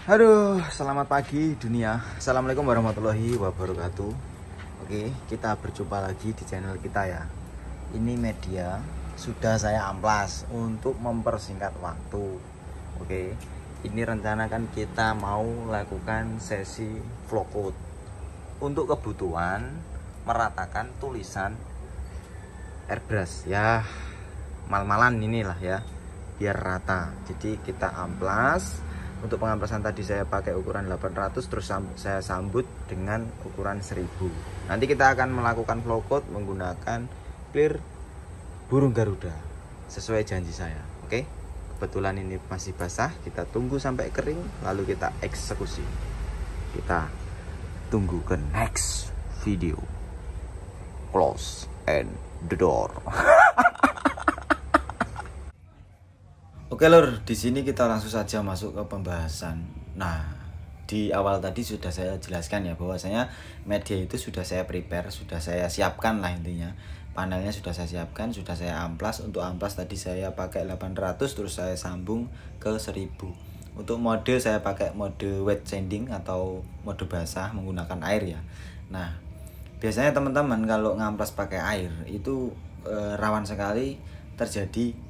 Aduh, selamat pagi dunia. Assalamualaikum warahmatullahi wabarakatuh. Oke, kita berjumpa lagi di channel kita ya. Ini media sudah saya amplas untuk mempersingkat waktu. Oke, ini rencana kan kita mau lakukan sesi vlog untuk kebutuhan meratakan tulisan airbrush ya, mal-malan inilah ya, biar rata. Jadi kita amplas. Untuk pengamplasan tadi saya pakai ukuran 800, terus saya sambut dengan ukuran 1000. Nanti kita akan melakukan flow coat menggunakan clear burung Garuda sesuai janji saya. Oke, kebetulan ini masih basah, kita tunggu sampai kering lalu kita eksekusi. Kita tunggu ke next video. Close and the door. Oke lur, di sini kita langsung saja masuk ke pembahasan. Nah, di awal tadi sudah saya jelaskan ya bahwasanya media itu sudah saya prepare, sudah saya siapkan lah intinya. Panelnya sudah saya siapkan, sudah saya amplas. Untuk amplas tadi saya pakai 800 terus saya sambung ke 1000. Untuk mode saya pakai mode wet sanding atau mode basah menggunakan air ya. Nah, biasanya teman-teman kalau ngamplas pakai air itu rawan sekali terjadi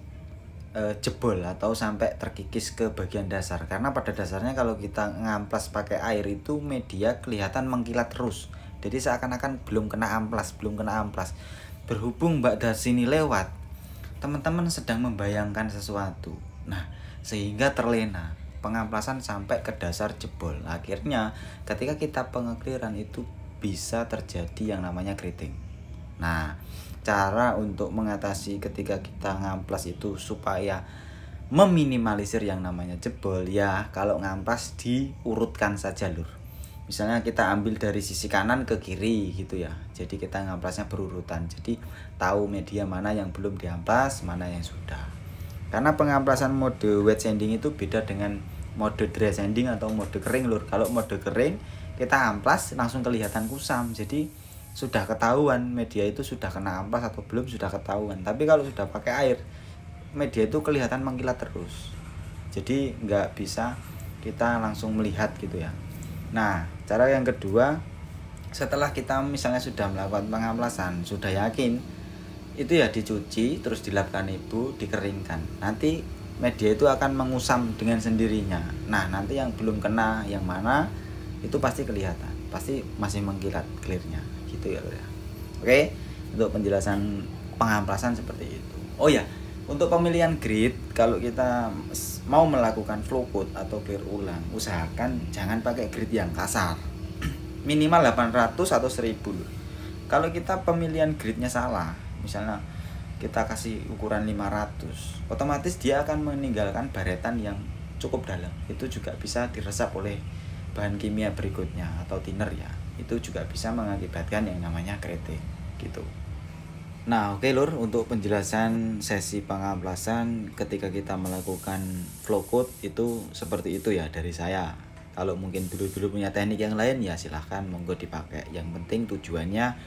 jebol atau sampai terkikis ke bagian dasar, karena pada dasarnya kalau kita ngamplas pakai air itu media kelihatan mengkilat terus, jadi seakan-akan belum kena amplas. Berhubung Mbak Darsini lewat, teman-teman sedang membayangkan sesuatu, nah sehingga terlena pengamplasan sampai ke dasar jebol. Akhirnya ketika kita pengekliran itu bisa terjadi yang namanya keriting. Nah, cara untuk mengatasi ketika kita ngamplas itu supaya meminimalisir yang namanya jebol ya, kalau ngamplas diurutkan saja lur. Misalnya kita ambil dari sisi kanan ke kiri gitu ya, jadi kita ngamplasnya berurutan, jadi tahu media mana yang belum diamplas, mana yang sudah. Karena pengamplasan mode wet sanding itu beda dengan mode dry sanding atau mode kering lur. Kalau mode kering kita amplas langsung kelihatan kusam, jadi sudah ketahuan media itu sudah kena amplas atau belum, sudah ketahuan. Tapi kalau sudah pakai air, media itu kelihatan mengkilat terus, jadi nggak bisa kita langsung melihat gitu ya. Nah, cara yang kedua, setelah kita misalnya sudah melakukan pengamplasan, sudah yakin itu ya dicuci, terus dilapkan ibu, dikeringkan. Nanti media itu akan mengusam dengan sendirinya. Nah, nanti yang belum kena yang mana itu pasti kelihatan, pasti masih mengkilat clearnya gitu ya. Oke, untuk penjelasan pengamplasan seperti itu. Oh ya, untuk pemilihan grid, kalau kita mau melakukan flow coat atau clear ulang, usahakan jangan pakai grid yang kasar. Minimal 800 atau 1000. Kalau kita pemilihan gridnya salah, misalnya kita kasih ukuran 500, otomatis dia akan meninggalkan baretan yang cukup dalam. Itu juga bisa diresap oleh bahan kimia berikutnya atau thinner ya. Itu juga bisa mengakibatkan yang namanya keriting gitu. Nah, oke lur, untuk penjelasan sesi pengamplasan ketika kita melakukan flow coat itu seperti itu ya dari saya. Kalau mungkin dulu punya teknik yang lain ya silahkan monggo dipakai. Yang penting tujuannya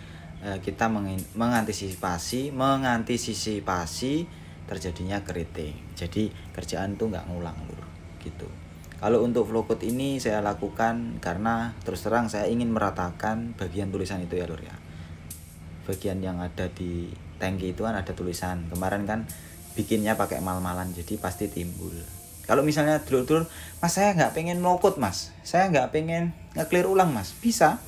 kita mengantisipasi terjadinya keriting. Jadi kerjaan tuh nggak ngulang lur gitu. Kalau untuk flow coat ini saya lakukan karena terus terang saya ingin meratakan bagian tulisan itu ya lur ya. Bagian yang ada di tangki itu kan ada tulisan. Kemarin kan bikinnya pakai mal-malan, jadi pasti timbul. Kalau misalnya dulur-dulur, mas saya nggak pengen flow coat mas, saya nggak pengen nge-clear ulang mas, bisa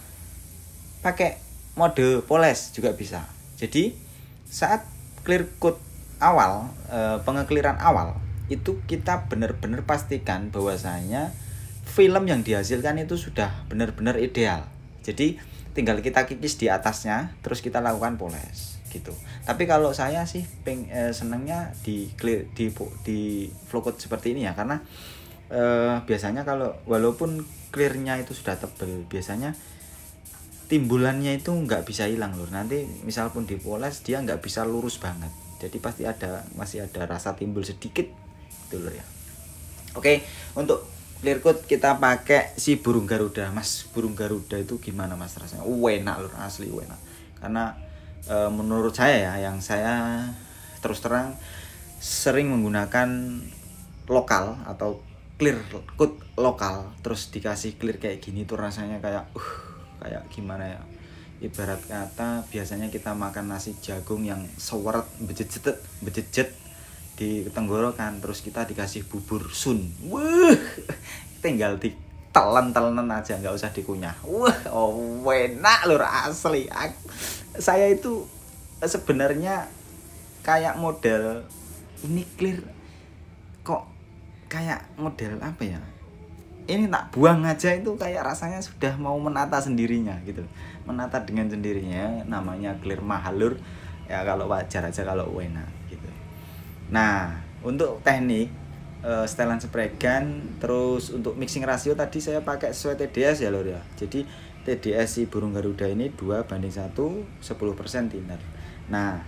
pakai mode poles juga bisa. Jadi saat clear coat awal, pengekliran awal, itu kita benar-benar pastikan bahwasanya film yang dihasilkan itu sudah benar-benar ideal. Jadi tinggal kita kikis di atasnya, terus kita lakukan poles gitu. Tapi kalau saya sih senangnya di flow coat seperti ini ya, karena biasanya kalau walaupun clearnya itu sudah tebal, biasanya timbulannya itu nggak bisa hilang lur. Nanti misal pun dipoles dia nggak bisa lurus banget, jadi pasti masih ada rasa timbul sedikit dulu ya. Oke, untuk clear coat kita pakai si burung Garuda. Mas, burung Garuda itu gimana mas rasanya? Enak lur, asli enak. Karena menurut saya ya, yang saya terus terang sering menggunakan lokal atau clear code lokal terus dikasih clear kayak gini tuh rasanya kayak gimana ya, ibarat kata biasanya kita makan nasi jagung yang seweret bejejet di tenggorokan, terus kita dikasih bubur sun, tinggal ditelan-telenan aja, nggak usah dikunyah. Enak lur asli. Saya itu sebenarnya kayak model ini clear kok kayak model apa ya, ini tak buang aja itu kayak rasanya sudah mau menata sendirinya gitu, menata dengan sendirinya. Namanya clear mahal lur ya, kalau wajar aja kalau enak gitu. Nah untuk teknik setelan spray gun, terus untuk mixing rasio tadi saya pakai sesuai TDS ya lur ya. Jadi TDS si burung Garuda ini 2:1 10% thinner. Nah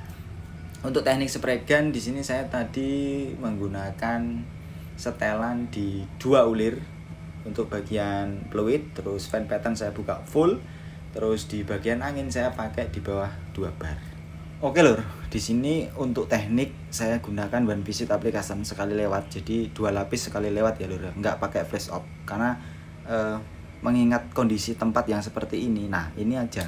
untuk teknik spray gun di sini saya tadi menggunakan setelan di 2 ulir. Untuk bagian fluid, terus fan pattern saya buka full, terus di bagian angin saya pakai di bawah 2 bar. Oke lur, di sini untuk teknik saya gunakan one piece application sekali lewat, jadi 2 lapis sekali lewat ya lur, nggak pakai flash off karena mengingat kondisi tempat yang seperti ini. Nah ini aja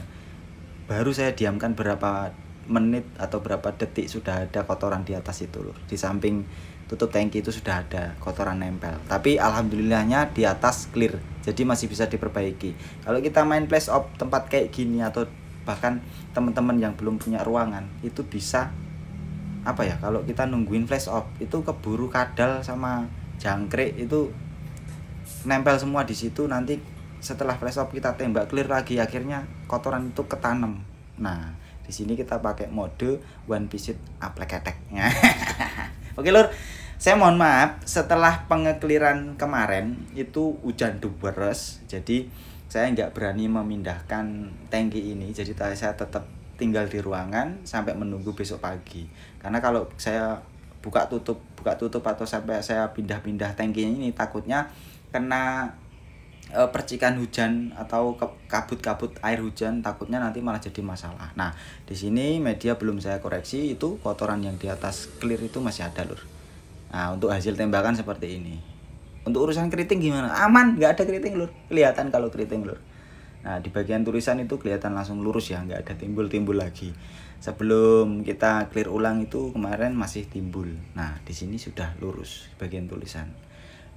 baru saya diamkan berapa menit atau berapa detik sudah ada kotoran di atas itu lur, di samping tutup tangki itu sudah ada kotoran nempel, tapi alhamdulillahnya di atas clear, jadi masih bisa diperbaiki. Kalau kita main flash off tempat kayak gini atau bahkan teman-teman yang belum punya ruangan itu bisa apa ya, kalau kita nungguin flash off itu keburu kadal sama jangkrik itu nempel semua di situ, nanti setelah flash off kita tembak clear lagi, akhirnya kotoran itu ketanam. Nah di sini kita pakai mode one piece applicator. Oke lur, saya mohon maaf setelah pengekliran kemarin itu hujan deres, jadi saya nggak berani memindahkan tangki ini, jadi saya tetap tinggal di ruangan sampai menunggu besok pagi. Karena kalau saya buka tutup atau sampai saya pindah tangki ini takutnya kena percikan hujan atau kabut air hujan, takutnya nanti malah jadi masalah. Nah di sini media belum saya koreksi, itu kotoran yang di atas clear itu masih ada lur. Nah untuk hasil tembakan seperti ini. Untuk urusan keriting gimana? Aman, nggak ada keriting lur, kelihatan kalau keriting lur. Nah di bagian tulisan itu kelihatan langsung lurus ya, nggak ada timbul lagi. Sebelum kita clear ulang itu kemarin masih timbul. Nah di sini sudah lurus bagian tulisan.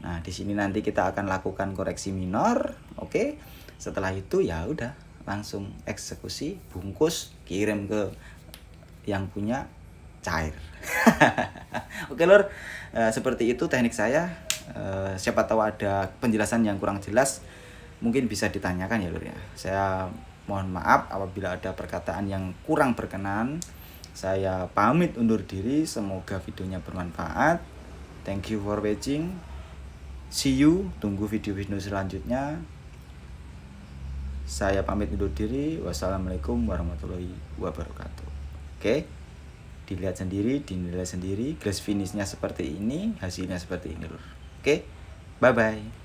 Nah di sini nanti kita akan lakukan koreksi minor, oke. Setelah itu ya udah langsung eksekusi, bungkus, kirim ke yang punya cair. Oke lur, seperti itu teknik saya. Siapa tahu ada penjelasan yang kurang jelas, mungkin bisa ditanyakan ya lur ya. Saya mohon maaf apabila ada perkataan yang kurang berkenan. Saya pamit undur diri, semoga videonya bermanfaat. Thank you for watching. See you, tunggu video-video selanjutnya. Saya pamit undur diri. Wassalamualaikum warahmatullahi wabarakatuh. Oke, dilihat sendiri, dinilai sendiri. Glass finishnya seperti ini, hasilnya seperti ini lur. Oke, bye bye.